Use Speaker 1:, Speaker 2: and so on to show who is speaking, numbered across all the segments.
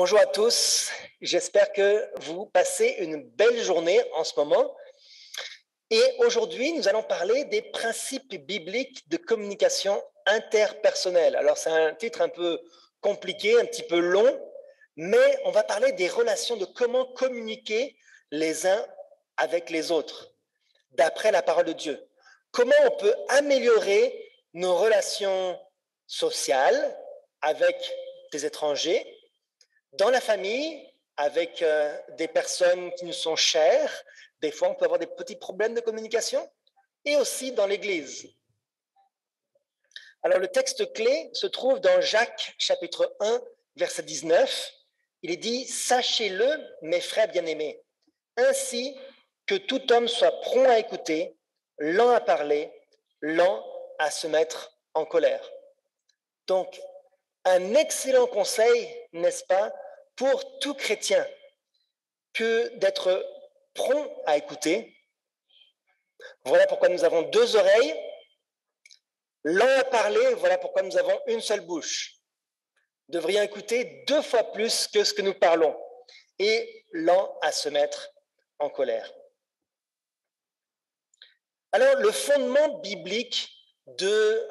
Speaker 1: Bonjour à tous, j'espère que vous passez une belle journée en ce moment. Et aujourd'hui, nous allons parler des principes bibliques de communication interpersonnelle. Alors, c'est un titre un peu compliqué, un petit peu long, mais on va parler des relations, de comment communiquer les uns avec les autres, d'après la parole de Dieu. Comment on peut améliorer nos relations sociales avec des étrangers, dans la famille, avec des personnes qui nous sont chères. Des fois, on peut avoir des petits problèmes de communication, et aussi dans l'Église. Alors, le texte clé se trouve dans Jacques, chapitre 1, verset 19. Il est dit « Sachez-le, mes frères bien-aimés, ainsi que tout homme soit prompt à écouter, lent à parler, lent à se mettre en colère. » Donc, un excellent conseil, n'est-ce pas, pour tout chrétien, que d'être prompt à écouter. Voilà pourquoi nous avons deux oreilles. Lent à parler, voilà pourquoi nous avons une seule bouche. Nous devrions écouter 2 fois plus que ce que nous parlons. Et lent à se mettre en colère. Alors, le fondement biblique de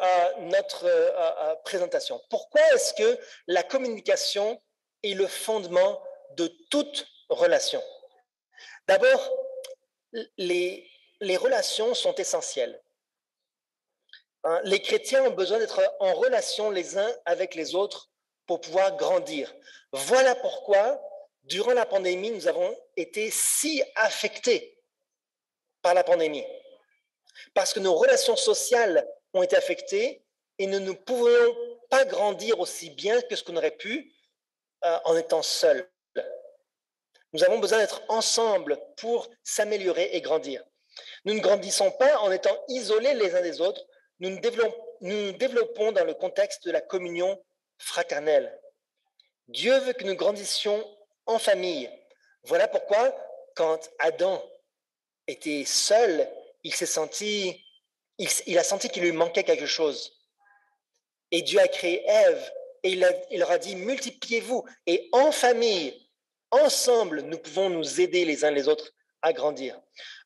Speaker 1: notre présentation. Pourquoi est-ce que la communication est le fondement de toute relation? D'abord, les relations sont essentielles. Les chrétiens ont besoin d'être en relation les uns avec les autres pour pouvoir grandir. Voilà pourquoi, durant la pandémie, nous avons été si affectés par la pandémie. Parce que nos relations sociales ont été affectées et nous ne pouvions pas grandir aussi bien que ce qu'on aurait pu en étant seuls. Nous avons besoin d'être ensemble pour s'améliorer et grandir. Nous ne grandissons pas en étant isolés les uns des autres, nous nous développons dans le contexte de la communion fraternelle. Dieu veut que nous grandissions en famille. Voilà pourquoi, quand Adam était seul, il a senti qu'il lui manquait quelque chose. Et Dieu a créé Ève, et il leur a dit, multipliez-vous, et en famille, ensemble, nous pouvons nous aider les uns les autres à grandir.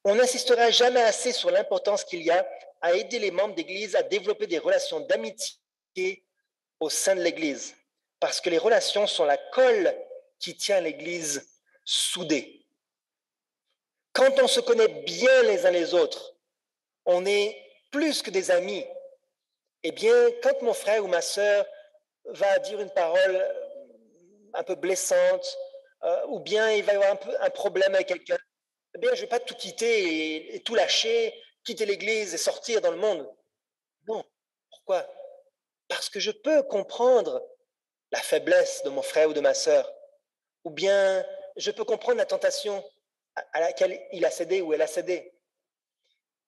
Speaker 1: On n'insistera jamais assez sur l'importance qu'il y a à aider les membres d'Église à développer des relations d'amitié au sein de l'Église, parce que les relations sont la colle qui tient l'Église soudée. Quand on se connaît bien les uns les autres, on est plus que des amis. Eh bien, quand mon frère ou ma sœur va dire une parole un peu blessante, ou bien il va y avoir un problème avec quelqu'un, eh bien, je ne vais pas tout quitter et tout lâcher, quitter l'Église et sortir dans le monde. Non. Pourquoi? Parce que je peux comprendre la faiblesse de mon frère ou de ma sœur, ou bien je peux comprendre la tentation à laquelle il a cédé ou elle a cédé.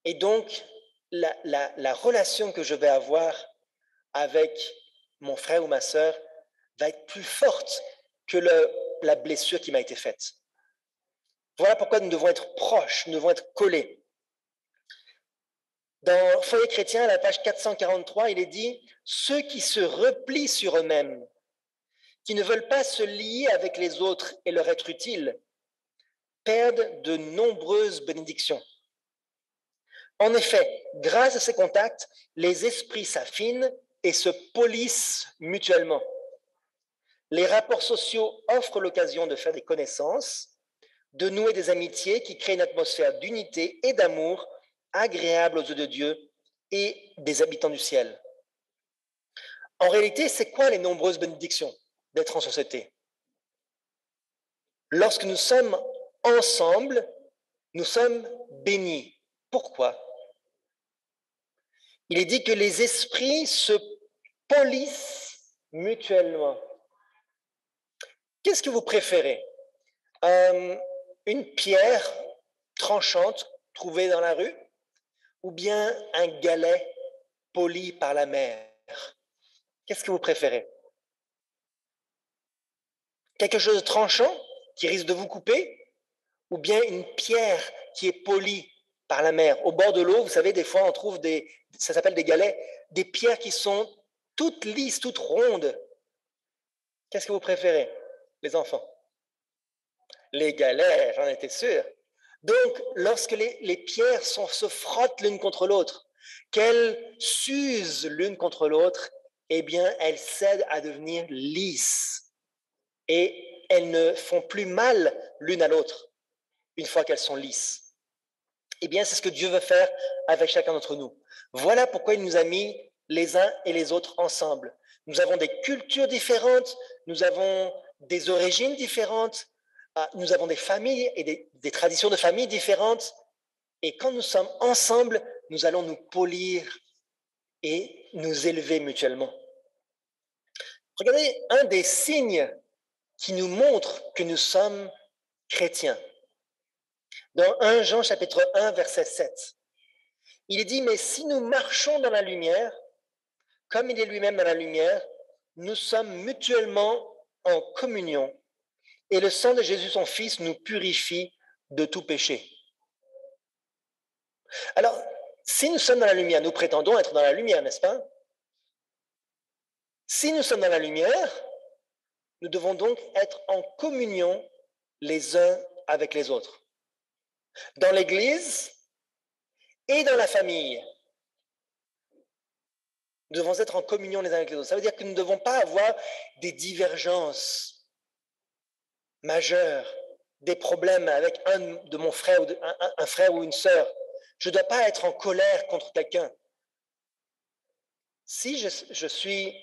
Speaker 1: Et donc, la relation que je vais avoir avec mon frère ou ma sœur va être plus forte que la blessure qui m'a été faite. Voilà pourquoi nous devons être proches, nous devons être collés. Dans Foyer chrétien, à la page 443, il est dit « Ceux qui se replient sur eux-mêmes, qui ne veulent pas se lier avec les autres et leur être utiles, perdent de nombreuses bénédictions. En effet, grâce à ces contacts, les esprits s'affinent et se polissent mutuellement. Les rapports sociaux offrent l'occasion de faire des connaissances, de nouer des amitiés qui créent une atmosphère d'unité et d'amour agréable aux yeux de Dieu et des habitants du ciel. » En réalité, c'est quoi les nombreuses bénédictions d'être en société? Lorsque nous sommes ensemble, nous sommes bénis. Pourquoi? Il est dit que les esprits se polissent mutuellement. Qu'est-ce que vous préférez? Une pierre tranchante trouvée dans la rue, ou bien un galet poli par la mer? Qu'est-ce que vous préférez? Quelque chose de tranchant qui risque de vous couper, ou bien une pierre qui est polie par la mer? Au bord de l'eau, vous savez, des fois on trouve ça s'appelle des galets, des pierres qui sont toutes lisses, toutes rondes. Qu'est-ce que vous préférez? Les enfants. Les galets, j'en étais sûr. Donc, lorsque les pierres se frottent l'une contre l'autre, qu'elles s'usent l'une contre l'autre, eh bien, elles cèdent à devenir lisses et elles ne font plus mal l'une à l'autre une fois qu'elles sont lisses. Eh bien, c'est ce que Dieu veut faire avec chacun d'entre nous. Voilà pourquoi il nous a mis les uns et les autres ensemble. Nous avons des cultures différentes, nous avons des origines différentes, nous avons des familles et des traditions de famille différentes. Et quand nous sommes ensemble, nous allons nous polir et nous élever mutuellement. Regardez, un des signes qui nous montre que nous sommes chrétiens. Dans 1 Jean chapitre 1, verset 7, il est dit, mais si nous marchons dans la lumière, comme il est lui-même dans la lumière, nous sommes mutuellement en communion et le sang de Jésus, son Fils, nous purifie de tout péché. Alors, si nous sommes dans la lumière, nous prétendons être dans la lumière, n'est-ce pas? Si nous sommes dans la lumière, nous devons donc être en communion les uns avec les autres. Dans l'Église et dans la famille, nous devons être en communion les uns avec les autres. Ça veut dire que nous ne devons pas avoir des divergences majeures, des problèmes avec un de mon frère, ou un frère ou une sœur. Je ne dois pas être en colère contre quelqu'un. Si je suis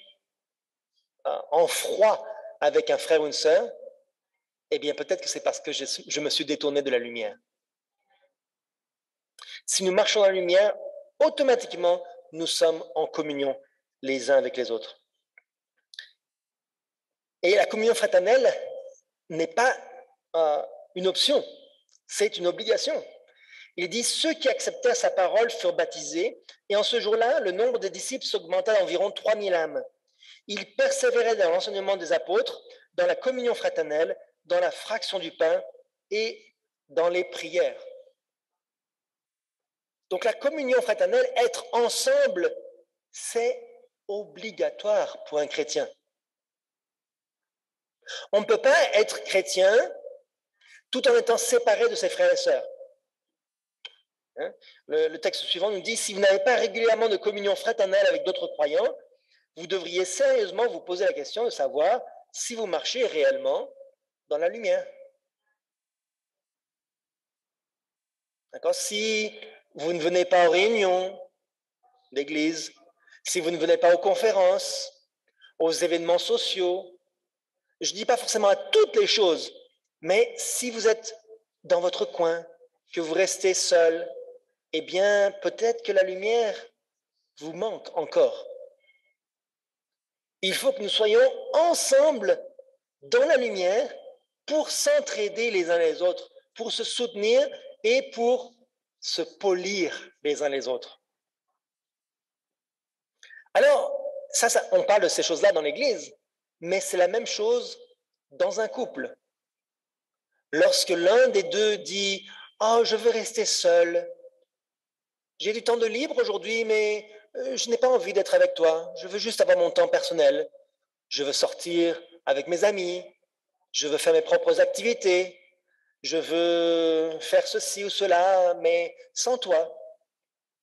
Speaker 1: en froid avec un frère ou une sœur, eh bien peut-être que c'est parce que je me suis détourné de la lumière. Si nous marchons dans la lumière, automatiquement, nous sommes en communion les uns avec les autres. Et la communion fraternelle n'est pas une option, c'est une obligation. Il dit, ceux qui acceptèrent sa parole furent baptisés, et en ce jour-là, le nombre des disciples s'augmenta d'environ 3000 âmes. Ils persévéraient dans l'enseignement des apôtres, dans la communion fraternelle, dans la fraction du pain et dans les prières. Donc la communion fraternelle, être ensemble, c'est obligatoire pour un chrétien. On ne peut pas être chrétien tout en étant séparé de ses frères et sœurs. Le texte suivant nous dit, si vous n'avez pas régulièrement de communion fraternelle avec d'autres croyants, vous devriez sérieusement vous poser la question de savoir si vous marchez réellement dans la lumière. D'accord? Si vous ne venez pas aux réunions d'église, si vous ne venez pas aux conférences, aux événements sociaux, je ne dis pas forcément à toutes les choses, mais si vous êtes dans votre coin, que vous restez seul, eh bien, peut-être que la lumière vous manque encore. Il faut que nous soyons ensemble dans la lumière pour s'entraider les uns les autres, pour se soutenir et pour se polir les uns les autres. Alors, on parle de ces choses-là dans l'Église, mais c'est la même chose dans un couple. Lorsque l'un des deux dit « Oh, je veux rester seul, j'ai du temps de libre aujourd'hui, mais je n'ai pas envie d'être avec toi, je veux juste avoir mon temps personnel, je veux sortir avec mes amis, je veux faire mes propres activités, je veux faire ceci ou cela, mais sans toi. »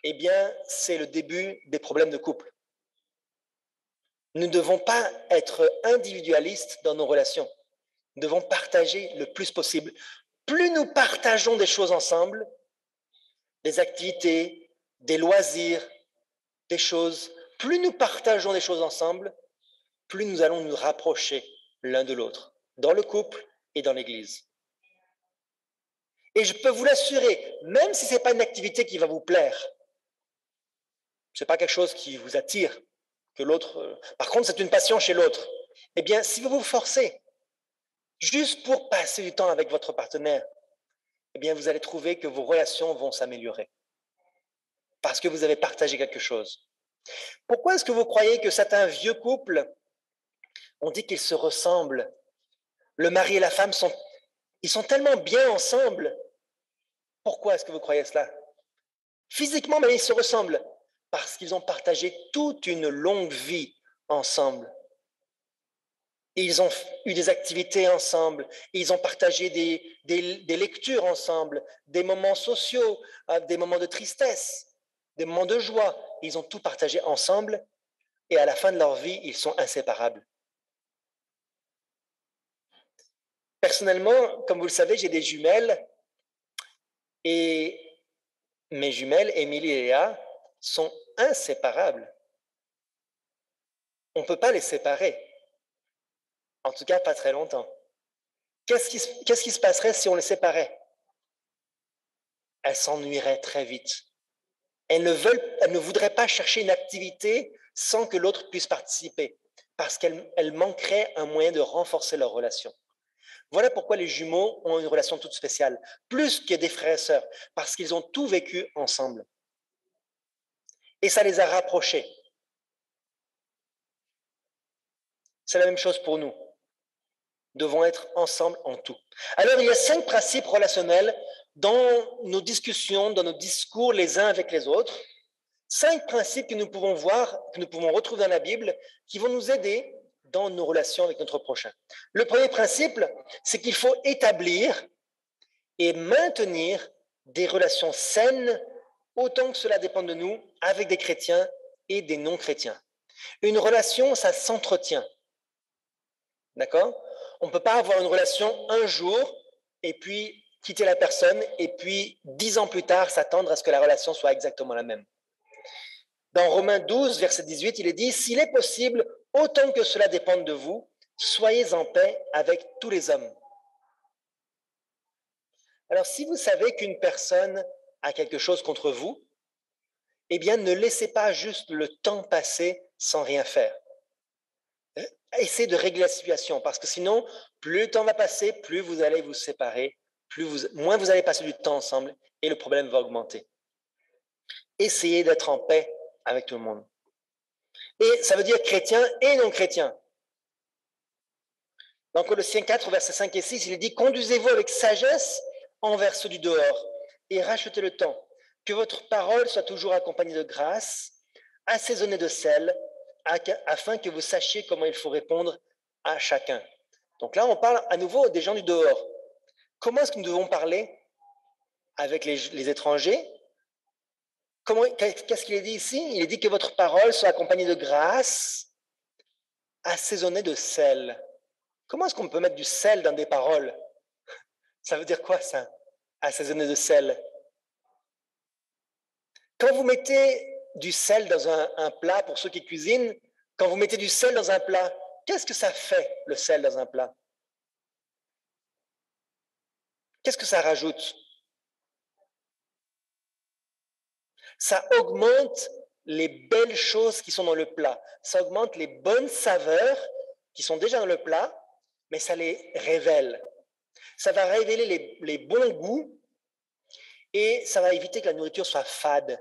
Speaker 1: Eh bien, c'est le début des problèmes de couple. Nous ne devons pas être individualistes dans nos relations. Nous devons partager le plus possible. Plus nous partageons des choses ensemble, des activités, des loisirs, des choses, plus nous partageons des choses ensemble, plus nous allons nous rapprocher l'un de l'autre, dans le couple et dans l'Église. Et je peux vous l'assurer, même si ce n'est pas une activité qui va vous plaire, ce n'est pas quelque chose qui vous attire, que l'autre, par contre c'est une passion chez l'autre, eh bien si vous vous forcez, juste pour passer du temps avec votre partenaire, eh bien vous allez trouver que vos relations vont s'améliorer, parce que vous avez partagé quelque chose. Pourquoi est-ce que vous croyez que certains vieux couples, on dit qu'ils se ressemblent? Le mari et la femme ils sont tellement bien ensemble. Pourquoi est-ce que vous croyez cela? Physiquement, mais ils se ressemblent parce qu'ils ont partagé toute une longue vie ensemble. Ils ont eu des activités ensemble, ils ont partagé des lectures ensemble, des moments sociaux, des moments de tristesse, des moments de joie. Ils ont tout partagé ensemble et à la fin de leur vie, ils sont inséparables. Personnellement, comme vous le savez, j'ai des jumelles et mes jumelles, Émilie et Léa, sont inséparables. On ne peut pas les séparer, en tout cas pas très longtemps. Qu'est-ce qui se passerait si on les séparait? Elles s'ennuieraient très vite. Elles ne voudraient pas chercher une activité sans que l'autre puisse participer, parce qu'elles manqueraient un moyen de renforcer leur relation. Voilà pourquoi les jumeaux ont une relation toute spéciale, plus que des frères et sœurs, parce qu'ils ont tout vécu ensemble. Et ça les a rapprochés. C'est la même chose pour nous. Nous devons être ensemble en tout. Alors, il y a 5 principes relationnels dans nos discussions, dans nos discours les uns avec les autres. 5 principes que nous pouvons voir, que nous pouvons retrouver dans la Bible, qui vont nous aider dans nos relations avec notre prochain. Le premier principe, c'est qu'il faut établir et maintenir des relations saines, autant que cela dépend de nous, avec des chrétiens et des non-chrétiens. Une relation, ça s'entretient. D'accord? On ne peut pas avoir une relation un jour et puis quitter la personne et puis 10 ans plus tard s'attendre à ce que la relation soit exactement la même. Dans Romains 12, verset 18, il est dit « S'il est possible, autant que cela dépende de vous, soyez en paix avec tous les hommes. » Alors, si vous savez qu'une personne a quelque chose contre vous, eh bien, ne laissez pas juste le temps passer sans rien faire. Essayez de régler la situation, parce que sinon, plus le temps va passer, plus vous allez vous séparer, moins vous allez passer du temps ensemble, et le problème va augmenter. Essayez d'être en paix avec tout le monde. Et ça veut dire chrétien et non chrétien. Dans Colossiens 4, versets 5 et 6, il est dit « Conduisez-vous avec sagesse envers ceux du dehors, et rachetez le temps, que votre parole soit toujours accompagnée de grâce, assaisonnée de sel, afin que vous sachiez comment il faut répondre à chacun. » Donc là, on parle à nouveau des gens du dehors. Comment est-ce que nous devons parler avec les étrangers? Qu'est-ce qu'il est dit ici? Il est dit que votre parole soit accompagnée de grâce, assaisonnée de sel. Comment est-ce qu'on peut mettre du sel dans des paroles? Ça veut dire quoi ça? Assaisonné de sel. Quand vous mettez du sel dans un plat, pour ceux qui cuisinent, quand vous mettez du sel dans un plat, qu'est-ce que ça fait, le sel dans un plat? Qu'est-ce que ça rajoute? Ça augmente les belles choses qui sont dans le plat. Ça augmente les bonnes saveurs qui sont déjà dans le plat, mais ça les révèle. Ça va révéler les bons goûts et ça va éviter que la nourriture soit fade.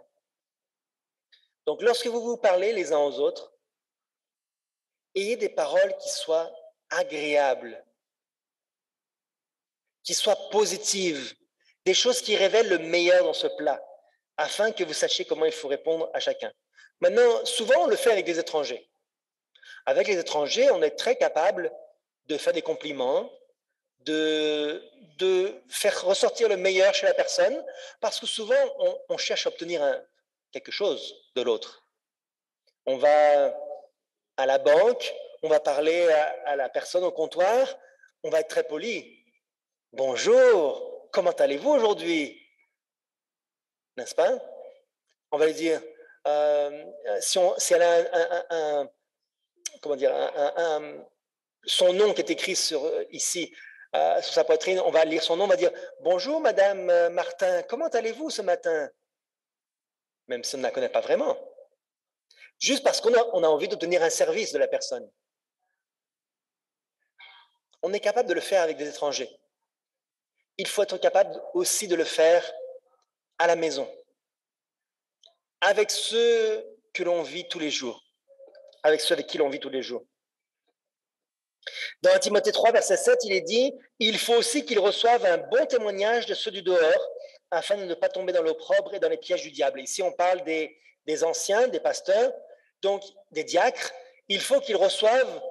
Speaker 1: Donc, lorsque vous vous parlez les uns aux autres, ayez des paroles qui soient agréables, qui soient positives, des choses qui révèlent le meilleur dans ce plat, afin que vous sachiez comment il faut répondre à chacun. Maintenant, souvent, on le fait avec des étrangers. Avec les étrangers, on est très capable de faire des compliments, de faire ressortir le meilleur chez la personne, parce que souvent, on cherche à obtenir quelque chose de l'autre. On va à la banque, on va parler à la personne au comptoir, on va être très poli. Bonjour, comment allez-vous aujourd'hui? N'est-ce pas? On va lui dire, si elle a son nom qui est écrit ici, sur sa poitrine, on va lire son nom, on va dire bonjour Madame Martin, comment allez-vous ce matin? Même si on ne la connaît pas vraiment. Juste parce qu'on a envie d'obtenir un service de la personne. On est capable de le faire avec des étrangers. Il faut être capable aussi de le faire à la maison, avec ceux que l'on vit tous les jours, avec ceux avec qui l'on vit tous les jours. Dans Timothée 3, verset 7, il est dit « Il faut aussi qu'ils reçoivent un bon témoignage de ceux du dehors, afin de ne pas tomber dans l'opprobre et dans les pièges du diable. » Ici, on parle des anciens, des pasteurs, donc des diacres. Il faut qu'ils reçoivent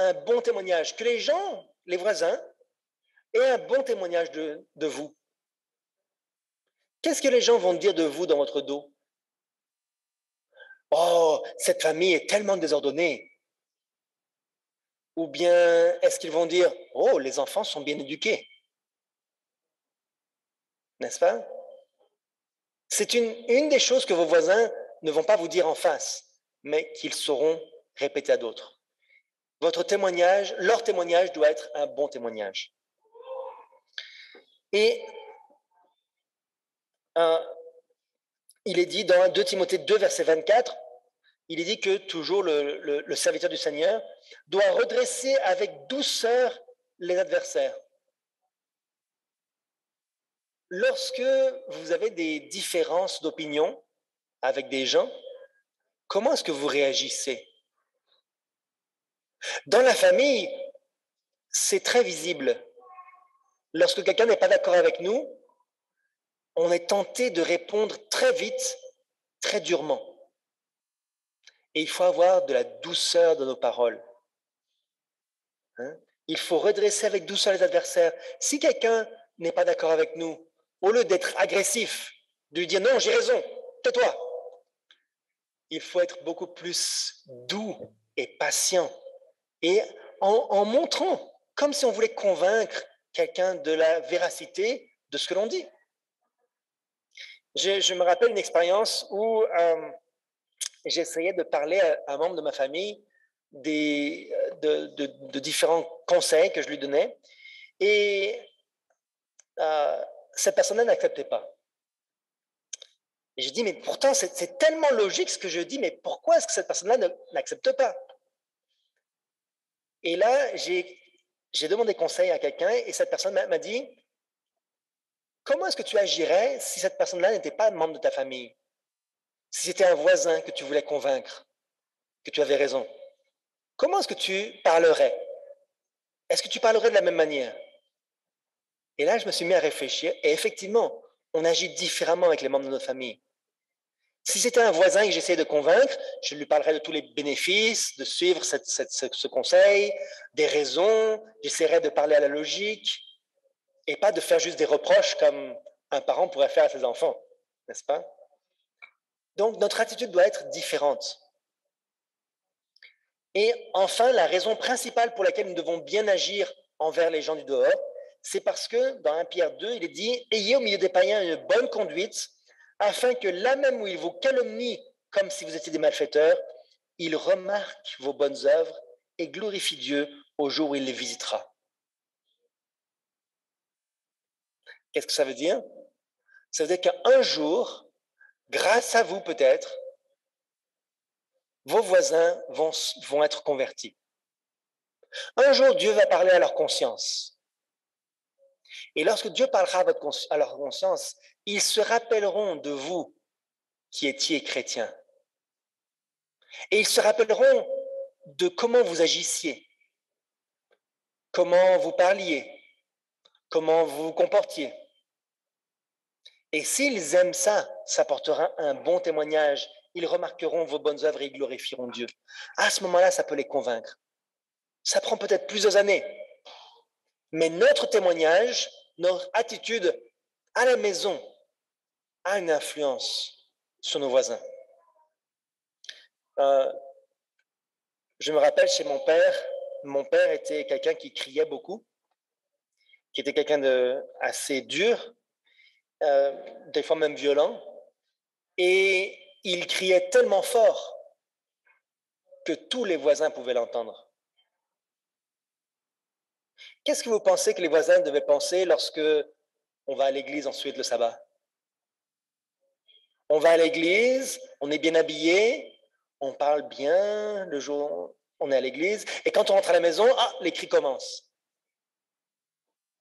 Speaker 1: un bon témoignage, que les gens, les voisins, aient un bon témoignage de vous. Qu'est-ce que les gens vont dire de vous dans votre dos? Oh, cette famille est tellement désordonnée. Ou bien est-ce qu'ils vont dire, oh, les enfants sont bien éduqués? N'est-ce pas? C'est une des choses que vos voisins ne vont pas vous dire en face, mais qu'ils sauront répéter à d'autres. Votre témoignage, leur témoignage doit être un bon témoignage. Et il est dit dans 2 Timothée 2, verset 24, il est dit que toujours le serviteur du Seigneur doit redresser avec douceur les adversaires. Lorsque vous avez des différences d'opinion avec des gens, comment est-ce que vous réagissez? Dans la famille, c'est très visible. Lorsque quelqu'un n'est pas d'accord avec nous, on est tenté de répondre très vite, très durement. Et il faut avoir de la douceur dans nos paroles. Il faut redresser avec douceur les adversaires. Si quelqu'un n'est pas d'accord avec nous, au lieu d'être agressif, de lui dire non, j'ai raison, tais-toi, il faut être beaucoup plus doux et patient. Et en montrant, comme si on voulait convaincre quelqu'un de la véracité de ce que l'on dit. Je me rappelle une expérience où j'essayais de parler à un membre de ma famille de différents conseils que je lui donnais. Et cette personne-là n'acceptait pas. Et je dis, mais pourtant, c'est tellement logique ce que je dis, mais pourquoi est-ce que cette personne-là n'accepte pas? Et là, j'ai demandé conseil à quelqu'un et cette personne m'a dit, comment est-ce que tu agirais si cette personne-là n'était pas membre de ta famille? Si c'était un voisin que tu voulais convaincre, que tu avais raison, comment est-ce que tu parlerais? Est-ce que tu parlerais de la même manière? Et là, je me suis mis à réfléchir et effectivement, on agit différemment avec les membres de notre famille. Si c'était un voisin que j'essayais de convaincre, je lui parlerais de tous les bénéfices, de suivre ce conseil, des raisons, j'essaierais de parler à la logique et pas de faire juste des reproches comme un parent pourrait faire à ses enfants, n'est-ce pas? Donc, notre attitude doit être différente. Et enfin, la raison principale pour laquelle nous devons bien agir envers les gens du dehors, c'est parce que dans 1 Pierre 2, il est dit « Ayez au milieu des païens une bonne conduite, afin que là même où ils vous calomnient comme si vous étiez des malfaiteurs, ils remarquent vos bonnes œuvres et glorifient Dieu au jour où il les visitera. » Qu'est-ce que ça veut dire? Ça veut dire qu'un jour, grâce à vous peut-être, vos voisins vont être convertis. Un jour, Dieu va parler à leur conscience. Et lorsque Dieu parlera à leur conscience, ils se rappelleront de vous qui étiez chrétiens. Et ils se rappelleront de comment vous agissiez, comment vous parliez, comment vous vous comportiez. Et s'ils aiment ça, ça portera un bon témoignage. Ils remarqueront vos bonnes œuvres et ils glorifieront Dieu. À ce moment-là, ça peut les convaincre. Ça prend peut-être plusieurs années. Mais notre témoignage, notre attitude à la maison a une influence sur nos voisins. Je me rappelle chez mon père était quelqu'un qui criait beaucoup, qui était quelqu'un de assez dur, des fois même violent, et il criait tellement fort que tous les voisins pouvaient l'entendre. Qu'est-ce que vous pensez que les voisins devaient penser lorsque on va à l'église ensuite le sabbat? On va à l'église, on est bien habillé, on parle bien le jour où on est à l'église, et quand on rentre à la maison, les cris commencent.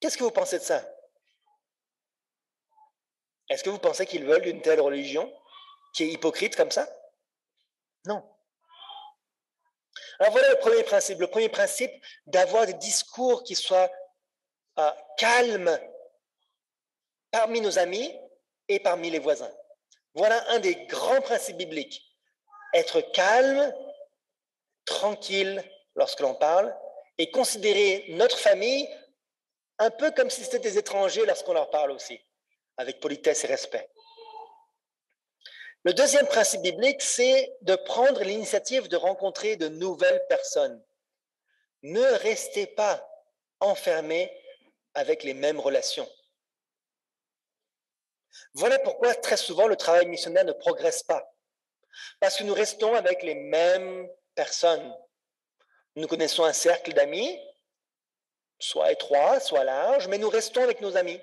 Speaker 1: Qu'est-ce que vous pensez de ça? Est-ce que vous pensez qu'ils veulent une telle religion qui est hypocrite comme ça? Non. Alors voilà le premier principe. Le premier principe, d'avoir des discours qui soient calmes parmi nos amis et parmi les voisins. Voilà un des grands principes bibliques. Être calme, tranquille lorsque l'on parle et considérer notre famille un peu comme si c'était des étrangers lorsqu'on leur parle aussi, avec politesse et respect. Le deuxième principe biblique, c'est de prendre l'initiative de rencontrer de nouvelles personnes. Ne restez pas enfermés avec les mêmes relations. Voilà pourquoi très souvent le travail missionnaire ne progresse pas. Parce que nous restons avec les mêmes personnes. Nous connaissons un cercle d'amis, soit étroit, soit large, mais nous restons avec nos amis.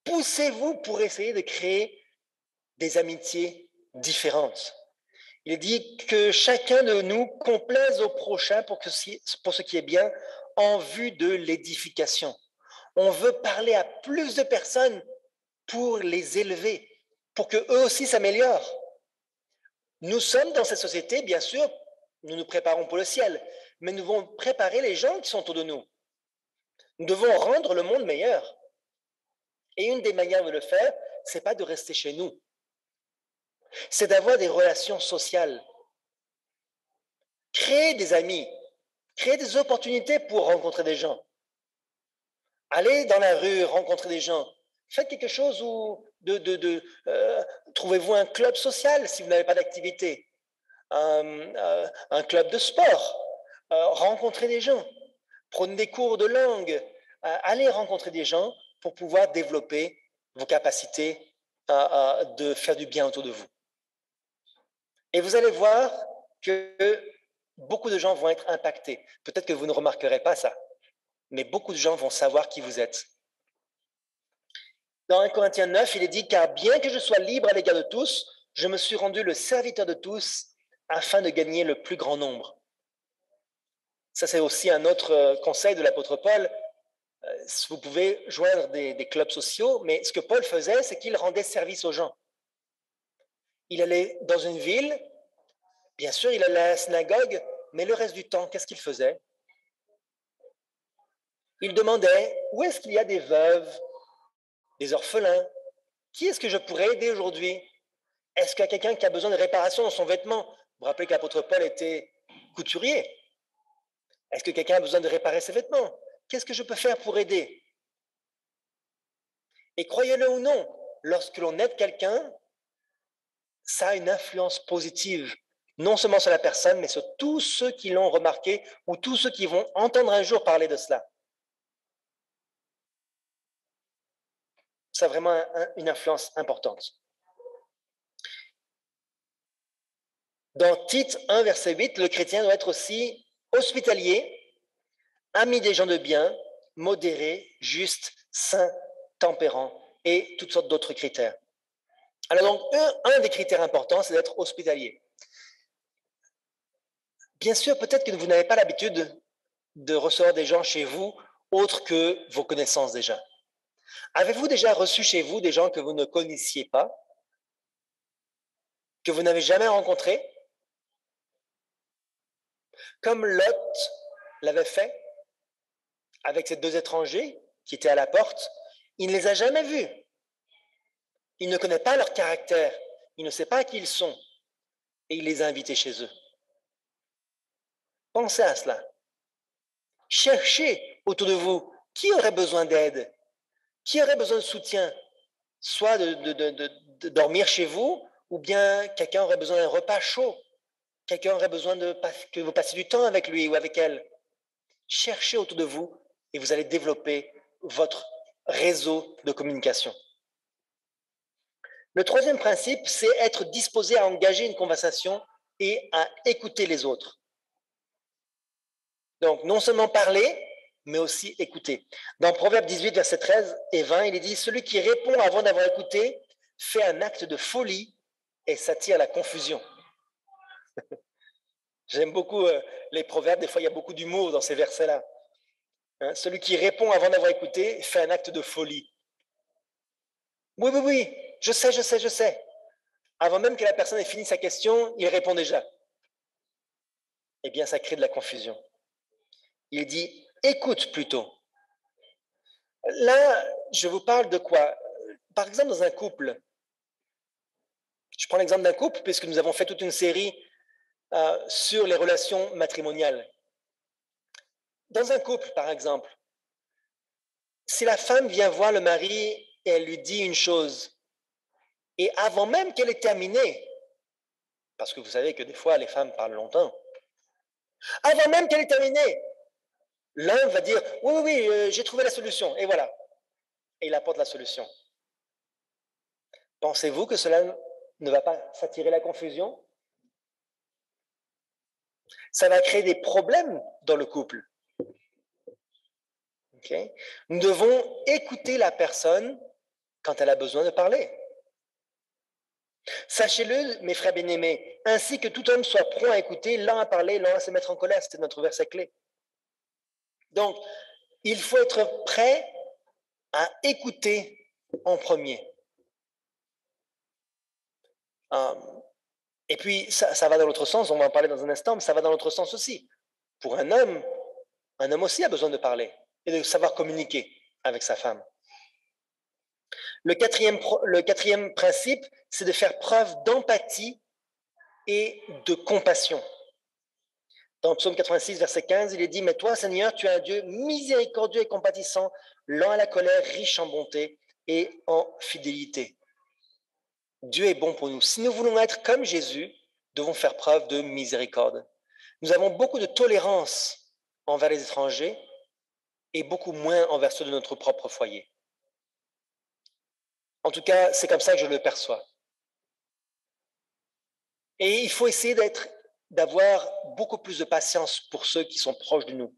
Speaker 1: Poussez-vous pour essayer de créer des amitiés différentes. Il dit que chacun de nous complaise au prochain pour ce qui est bien en vue de l'édification. On veut parler à plus de personnes pour les élever, pour qu'eux aussi s'améliorent. Nous sommes dans cette société, bien sûr, nous nous préparons pour le ciel, mais nous devons préparer les gens qui sont autour de nous. Nous devons rendre le monde meilleur. Et une des manières de le faire, ce n'est pas de rester chez nous, c'est d'avoir des relations sociales. Créer des amis, créer des opportunités pour rencontrer des gens. Allez dans la rue, rencontrer des gens. Faites quelque chose où trouvez-vous un club social si vous n'avez pas d'activité, un club de sport, rencontrez des gens, prenez des cours de langue, allez rencontrer des gens pour pouvoir développer vos capacités de faire du bien autour de vous. Et vous allez voir que beaucoup de gens vont être impactés. Peut-être que vous ne remarquerez pas ça, mais beaucoup de gens vont savoir qui vous êtes. Dans 1 Corinthiens 9, il est dit « Car bien que je sois libre à l'égard de tous, je me suis rendu le serviteur de tous afin de gagner le plus grand nombre. » Ça, c'est aussi un autre conseil de l'apôtre Paul. Vous pouvez joindre des clubs sociaux, mais ce que Paul faisait, c'est qu'il rendait service aux gens. Il allait dans une ville, bien sûr, il allait à la synagogue, mais le reste du temps, qu'est-ce qu'il faisait? Il demandait où est-ce qu'il y a des veuves, des orphelins. Qui est-ce que je pourrais aider aujourd'hui? Est-ce qu'il y a quelqu'un qui a besoin de réparation dans son vêtement? Vous vous rappelez que l'apôtre Paul était couturier. Est-ce que quelqu'un a besoin de réparer ses vêtements? Qu'est-ce que je peux faire pour aider? Et croyez-le ou non, lorsque l'on aide quelqu'un, ça a une influence positive, non seulement sur la personne, mais sur tous ceux qui l'ont remarqué ou tous ceux qui vont entendre un jour parler de cela. Ça a vraiment une influence importante. Dans Tite 1, verset 8, le chrétien doit être aussi hospitalier, ami des gens de bien, modéré, juste, saint, tempérant et toutes sortes d'autres critères. Alors donc, un des critères importants, c'est d'être hospitalier. Bien sûr, peut-être que vous n'avez pas l'habitude de recevoir des gens chez vous autres que vos connaissances déjà. Avez-vous déjà reçu chez vous des gens que vous ne connaissiez pas, que vous n'avez jamais rencontrés, comme Lot l'avait fait avec ces deux étrangers qui étaient à la porte? Il ne les a jamais vus. Il ne connaît pas leur caractère. Il ne sait pas qui ils sont. Et il les a invités chez eux. Pensez à cela. Cherchez autour de vous qui aurait besoin d'aide, qui aurait besoin de soutien, soit de dormir chez vous, ou bien quelqu'un aurait besoin d'un repas chaud, quelqu'un aurait besoin que vous passiez du temps avec lui ou avec elle. Cherchez autour de vous et vous allez développer votre réseau de communication. Le troisième principe, c'est être disposé à engager une conversation et à écouter les autres. Donc, non seulement parler, mais aussi écouter. Dans Proverbe 18, versets 13 et 20, il est dit « Celui qui répond avant d'avoir écouté fait un acte de folie et s'attire la confusion. » J'aime beaucoup les proverbes, des fois il y a beaucoup d'humour dans ces versets-là. Hein, celui qui répond avant d'avoir écouté fait un acte de folie. Oui, je sais. Avant même que la personne ait fini sa question, il répond déjà. Eh bien, ça crée de la confusion. Il dit « écoute plutôt ». Là, je vous parle de quoi? Par exemple, dans un couple. Je prends l'exemple d'un couple, puisque nous avons fait toute une série sur les relations matrimoniales. Dans un couple, par exemple, si la femme vient voir le mari et elle lui dit une chose, et avant même qu'elle ait terminé, parce que vous savez que des fois les femmes parlent longtemps, avant même qu'elle ait terminé, l'un va dire oui, oui, oui, j'ai trouvé la solution, et voilà, et il apporte la solution. Pensez-vous que cela ne va pas s'attirer la confusion? Ça va créer des problèmes dans le couple. Okay? Nous devons écouter la personne quand elle a besoin de parler. Sachez-le, mes frères bien-aimés, ainsi que tout homme soit prompt à écouter, lent à parler, lent à se mettre en colère. C'était notre verset clé. Donc, il faut être prêt à écouter en premier. Et puis, ça va dans l'autre sens, on va en parler dans un instant, mais ça va dans l'autre sens aussi. Pour un homme aussi a besoin de parler et de savoir communiquer avec sa femme. Le quatrième principe, c'est de faire preuve d'empathie et de compassion. Dans Psaume 86, verset 15, il est dit « Mais toi, Seigneur, tu es un Dieu miséricordieux et compatissant, lent à la colère, riche en bonté et en fidélité. » Dieu est bon pour nous. Si nous voulons être comme Jésus, nous devons faire preuve de miséricorde. Nous avons beaucoup de tolérance envers les étrangers et beaucoup moins envers ceux de notre propre foyer. En tout cas, c'est comme ça que je le perçois. Et il faut essayer d'avoir beaucoup plus de patience pour ceux qui sont proches de nous,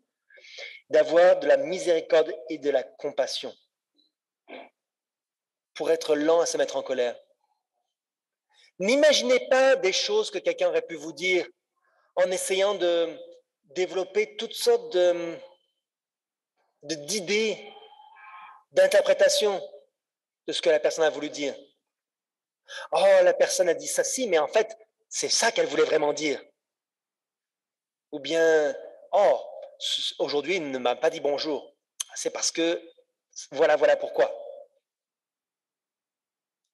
Speaker 1: d'avoir de la miséricorde et de la compassion, pour être lent à se mettre en colère. N'imaginez pas des choses que quelqu'un aurait pu vous dire en essayant de développer toutes sortes d'idées, d'interprétations de ce que la personne a voulu dire. Oh, la personne a dit ça, si, mais en fait, c'est ça qu'elle voulait vraiment dire. Ou bien, oh, aujourd'hui, il ne m'a pas dit bonjour. C'est parce que, voilà pourquoi.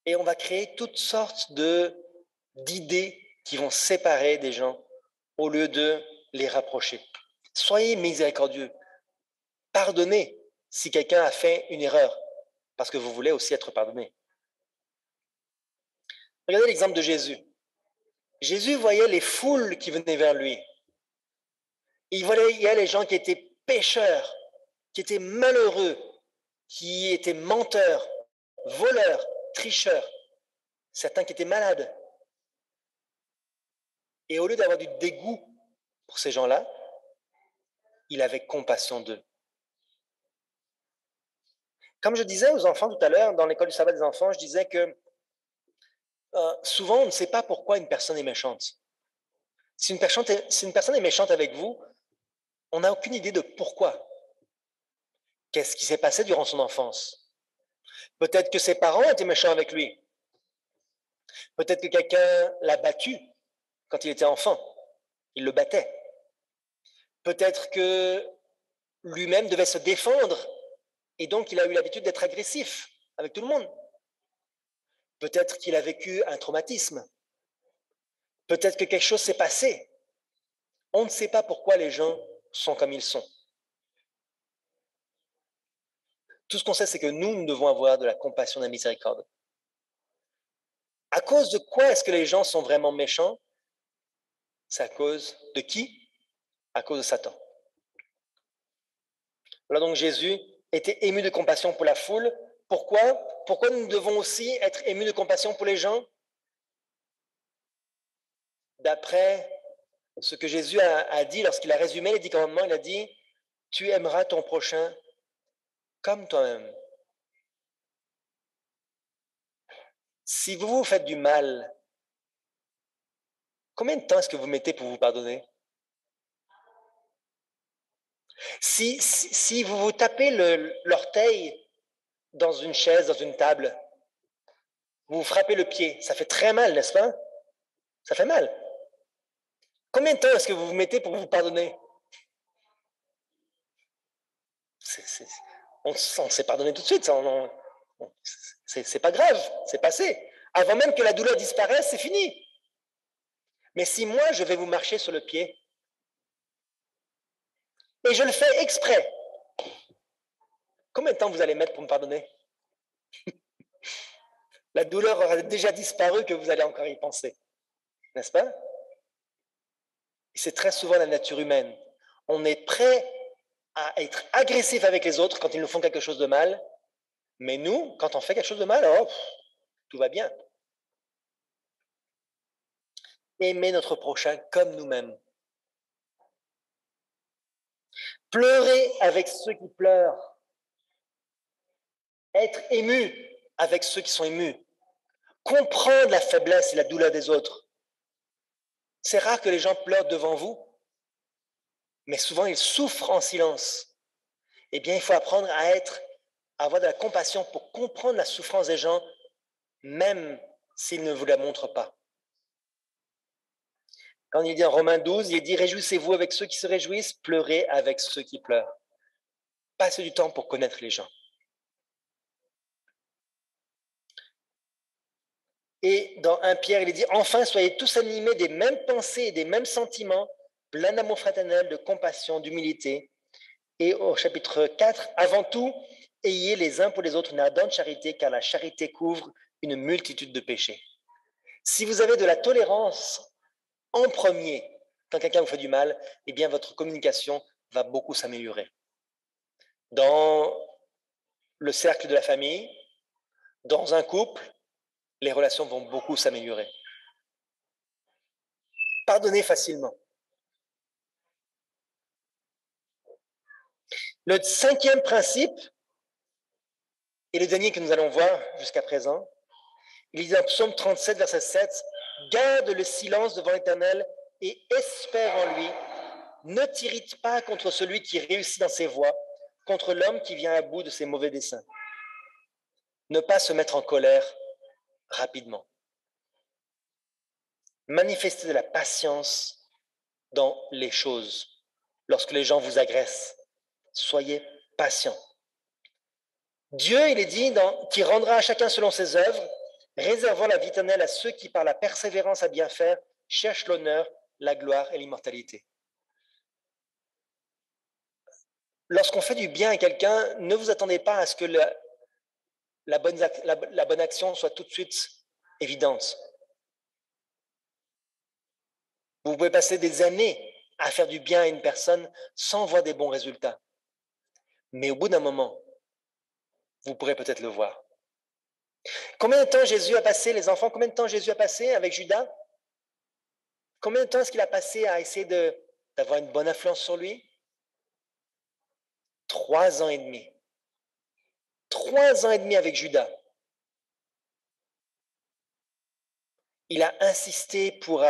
Speaker 1: Et on va créer toutes sortes d'idées qui vont séparer des gens au lieu de les rapprocher. Soyez miséricordieux. Pardonnez si quelqu'un a fait une erreur, parce que vous voulez aussi être pardonné. Regardez l'exemple de Jésus. Jésus voyait les foules qui venaient vers lui. Il voyait les gens qui étaient pécheurs, qui étaient malheureux, qui étaient menteurs, voleurs, tricheurs, certains qui étaient malades. Et au lieu d'avoir du dégoût pour ces gens-là, il avait compassion d'eux. Comme je disais aux enfants tout à l'heure, dans l'école du sabbat des enfants, je disais que souvent, on ne sait pas pourquoi une personne est méchante. Si une personne est méchante avec vous, on n'a aucune idée de pourquoi. Qu'est-ce qui s'est passé durant son enfance? Peut-être que ses parents étaient méchants avec lui. Peut-être que quelqu'un l'a battu quand il était enfant. Il le battait. Peut-être que lui-même devait se défendre et donc il a eu l'habitude d'être agressif avec tout le monde. Peut-être qu'il a vécu un traumatisme. Peut-être que quelque chose s'est passé. On ne sait pas pourquoi les gens sont comme ils sont. Tout ce qu'on sait, c'est que nous devons avoir de la compassion et de la miséricorde. À cause de quoi est-ce que les gens sont vraiment méchants? C'est à cause de qui? À cause de Satan. Voilà, donc Jésus était ému de compassion pour la foule. Pourquoi? Pourquoi nous devons aussi être émus de compassion pour les gens? D'après ce que Jésus a dit lorsqu'il a résumé les 10 commandements, il a dit « Tu aimeras ton prochain comme toi-même ». Si vous vous faites du mal, combien de temps est-ce que vous mettez pour vous pardonner? Si vous vous tapez l'orteil dans une chaise, dans une table, vous vous frappez le pied, ça fait très mal, n'est-ce pas? Ça fait mal. Combien de temps est-ce que vous vous mettez pour vous pardonner? On s'est pardonné tout de suite, c'est pas grave, c'est passé. Avant même que la douleur disparaisse, c'est fini. Mais si moi, je vais vous marcher sur le pied, Et je le fais exprès. Combien de temps vous allez mettre pour me pardonner? La douleur aura déjà disparu que vous allez encore y penser. N'est-ce pas? C'est très souvent la nature humaine. On est prêt à être agressif avec les autres quand ils nous font quelque chose de mal, mais nous, quand on fait quelque chose de mal, oh, tout va bien. Aimer notre prochain comme nous-mêmes. Pleurer avec ceux qui pleurent. Être ému avec ceux qui sont émus. Comprendre la faiblesse et la douleur des autres. C'est rare que les gens pleurent devant vous, mais souvent ils souffrent en silence. Eh bien, il faut apprendre à avoir de la compassion pour comprendre la souffrance des gens, même s'ils ne vous la montrent pas. Quand il dit en Romains 12, il dit « Réjouissez-vous avec ceux qui se réjouissent, pleurez avec ceux qui pleurent. » Passez du temps pour connaître les gens. Et dans 1 Pierre, il dit « Enfin, soyez tous animés des mêmes pensées et des mêmes sentiments, pleins d'amour fraternel, de compassion, d'humilité. » Et au chapitre 4, « Avant tout, ayez les uns pour les autres une ardente charité, car la charité couvre une multitude de péchés. » Si vous avez de la tolérance en premier, quand quelqu'un vous fait du mal, eh bien votre communication va beaucoup s'améliorer. Dans le cercle de la famille, dans un couple, les relations vont beaucoup s'améliorer. Pardonnez facilement. Le 5e principe, et le dernier que nous allons voir jusqu'à présent, il dit dans Psaume 37, verset 7, « Garde le silence devant l'Éternel et espère en lui. Ne t'irrite pas contre celui qui réussit dans ses voies, contre l'homme qui vient à bout de ses mauvais desseins. » Ne pas se mettre en colère rapidement. Manifestez de la patience dans les choses. Lorsque les gens vous agressent, soyez patient. Dieu, il est dit, qui rendra à chacun selon ses œuvres, réservant la vie éternelle à ceux qui, par la persévérance à bien faire, cherchent l'honneur, la gloire et l'immortalité. Lorsqu'on fait du bien à quelqu'un, ne vous attendez pas à ce que la bonne action soit tout de suite évidente. Vous pouvez passer des années à faire du bien à une personne sans voir des bons résultats. Mais au bout d'un moment, vous pourrez peut-être le voir. Combien de temps Jésus a passé, les enfants, combien de temps Jésus a passé avec Judas? Combien de temps est-ce qu'il a passé à essayer d'avoir une bonne influence sur lui? 3 ans et demi. 3 ans et demi avec Judas. Il a insisté pour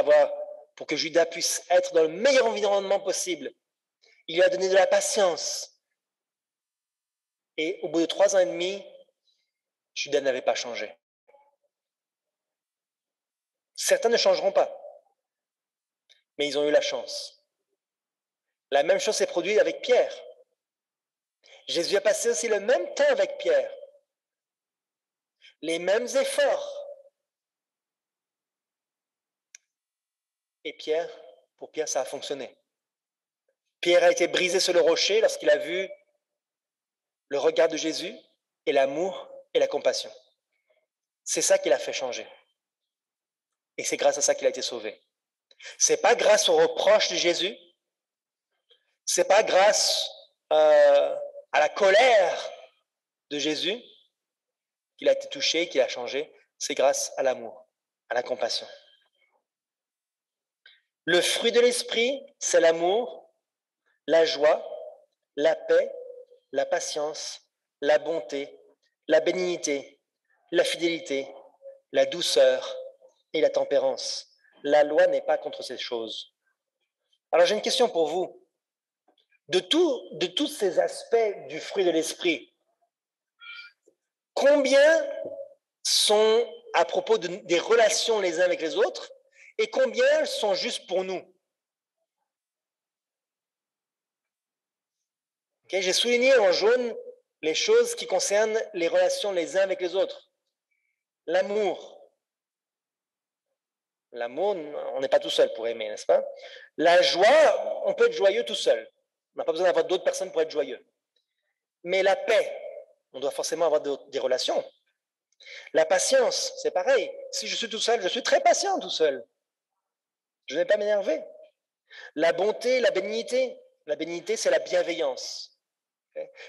Speaker 1: que Judas puisse être dans le meilleur environnement possible. Il lui a donné de la patience. Et au bout de 3 ans et demi, Judas n'avait pas changé. Certains ne changeront pas, mais ils ont eu la chance. La même chose s'est produite avec Pierre. Jésus a passé aussi le même temps avec Pierre. Les mêmes efforts. Et pour Pierre, ça a fonctionné. Pierre a été brisé sur le rocher lorsqu'il a vu le regard de Jésus et l'amour et la compassion. C'est ça qui l'a fait changer. Et c'est grâce à ça qu'il a été sauvé. C'est pas grâce aux reproches de Jésus. C'est pas grâce à la colère de Jésus qu'il a été touché, qu'il a changé. C'est grâce à l'amour, à la compassion. Le fruit de l'esprit, c'est l'amour, la joie, la paix, la patience, la bonté, la bénignité, la fidélité, la douceur et la tempérance. La loi n'est pas contre ces choses. Alors j'ai une question pour vous. De tous ces aspects du fruit de l'esprit, combien sont à propos des relations les uns avec les autres et combien sont juste pour nous? Okay, j'ai souligné en jaune les choses qui concernent les relations les uns avec les autres. L'amour. L'amour, on n'est pas tout seul pour aimer, n'est-ce pas? La joie, on peut être joyeux tout seul. On n'a pas besoin d'avoir d'autres personnes pour être joyeux. Mais la paix, on doit forcément avoir des relations. La patience, c'est pareil. Si je suis tout seul, je suis très patient tout seul. Je ne vais pas m'énerver. La bonté, la bénignité. La bénignité, c'est la bienveillance.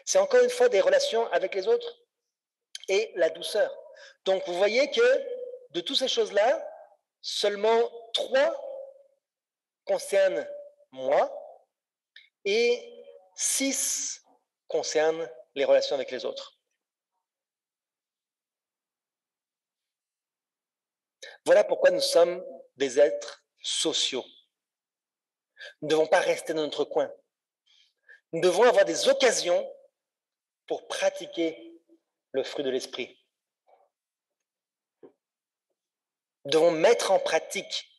Speaker 1: C'est encore une fois des relations avec les autres et la douceur. Donc, vous voyez que de toutes ces choses-là, seulement 3 concernent moi et 6 concernent les relations avec les autres. Voilà pourquoi nous sommes des êtres sociaux. Nous ne devons pas rester dans notre coin. Nous devons avoir des occasions pour pratiquer le fruit de l'esprit. Nous devons mettre en pratique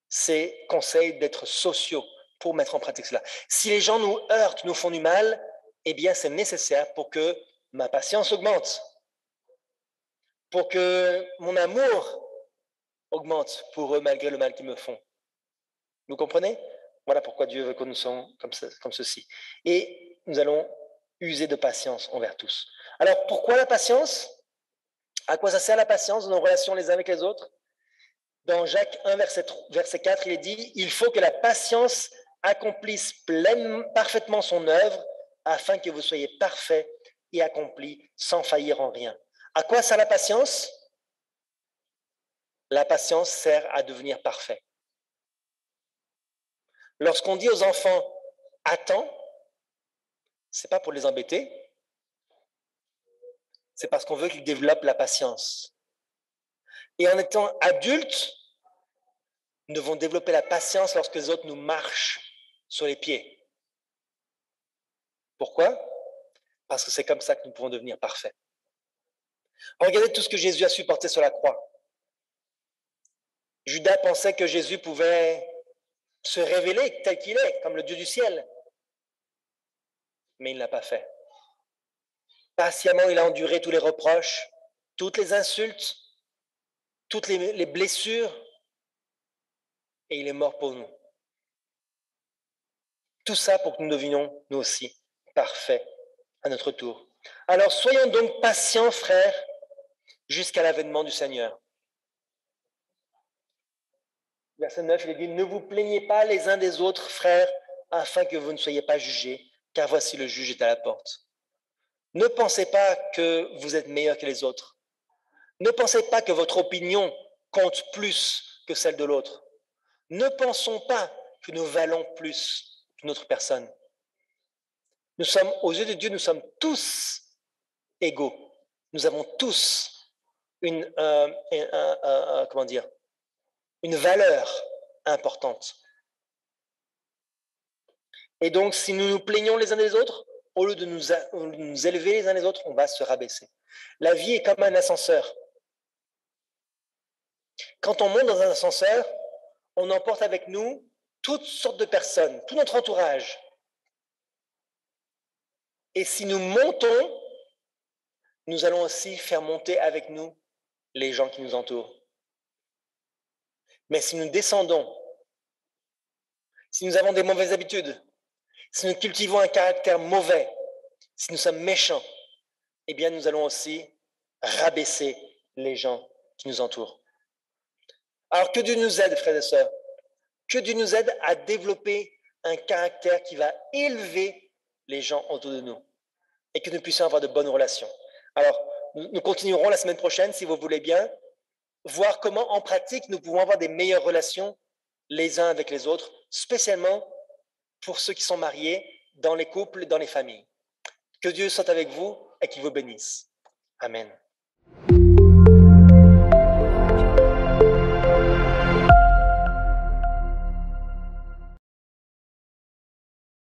Speaker 1: ces conseils d'être sociaux pour mettre en pratique cela. Si les gens nous heurtent, nous font du mal, eh bien c'est nécessaire pour que ma patience augmente, pour que mon amour augmente pour eux malgré le mal qu'ils me font. Vous comprenez? Voilà pourquoi Dieu veut que nous soyons comme ceci. Et nous allons user de patience envers tous. Alors pourquoi la patience? À quoi ça sert la patience dans nos relations les uns avec les autres? Dans Jacques 1, verset 4, il est dit « Il faut que la patience accomplisse parfaitement son œuvre afin que vous soyez parfaits et accomplis sans faillir en rien. » À quoi sert la patience? La patience sert à devenir parfait. Lorsqu'on dit aux enfants « attends », ce n'est pas pour les embêter, c'est parce qu'on veut qu'ils développent la patience. Et en étant adultes, nous devons développer la patience lorsque les autres nous marchent sur les pieds. Pourquoi? Parce que c'est comme ça que nous pouvons devenir parfaits. Regardez tout ce que Jésus a supporté sur la croix. Judas pensait que Jésus pouvait se révéler tel qu'il est, comme le Dieu du ciel. Mais il ne l'a pas fait. Patiemment, il a enduré tous les reproches, toutes les insultes, toutes les blessures, et il est mort pour nous. Tout ça pour que nous devenions, nous aussi, parfaits à notre tour. Alors, soyons donc patients, frères, jusqu'à l'avènement du Seigneur. Verset 9, il est dit « Ne vous plaignez pas les uns des autres, frères, afin que vous ne soyez pas jugés, car voici le juge est à la porte. Ne pensez pas que vous êtes meilleurs que les autres. Ne pensez pas que votre opinion compte plus que celle de l'autre. Ne pensons pas que nous valons plus qu'une autre personne. Nous sommes, aux yeux de Dieu, nous sommes tous égaux. Nous avons tous une valeur importante. Et donc, si nous nous plaignons les uns des autres, au lieu de nous élever les uns les autres, on va se rabaisser. La vie est comme un ascenseur. Quand on monte dans un ascenseur, on emporte avec nous toutes sortes de personnes, tout notre entourage. Et si nous montons, nous allons aussi faire monter avec nous les gens qui nous entourent. Mais si nous descendons, si nous avons des mauvaises habitudes, si nous cultivons un caractère mauvais, si nous sommes méchants, eh bien nous allons aussi rabaisser les gens qui nous entourent. Alors que Dieu nous aide, frères et sœurs, que Dieu nous aide à développer un caractère qui va élever les gens autour de nous et que nous puissions avoir de bonnes relations. Alors, nous continuerons la semaine prochaine, si vous voulez bien, voir comment en pratique nous pouvons avoir des meilleures relations les uns avec les autres, spécialement pour ceux qui sont mariés, dans les couples, dans les familles. Que Dieu soit avec vous et qu'il vous bénisse. Amen.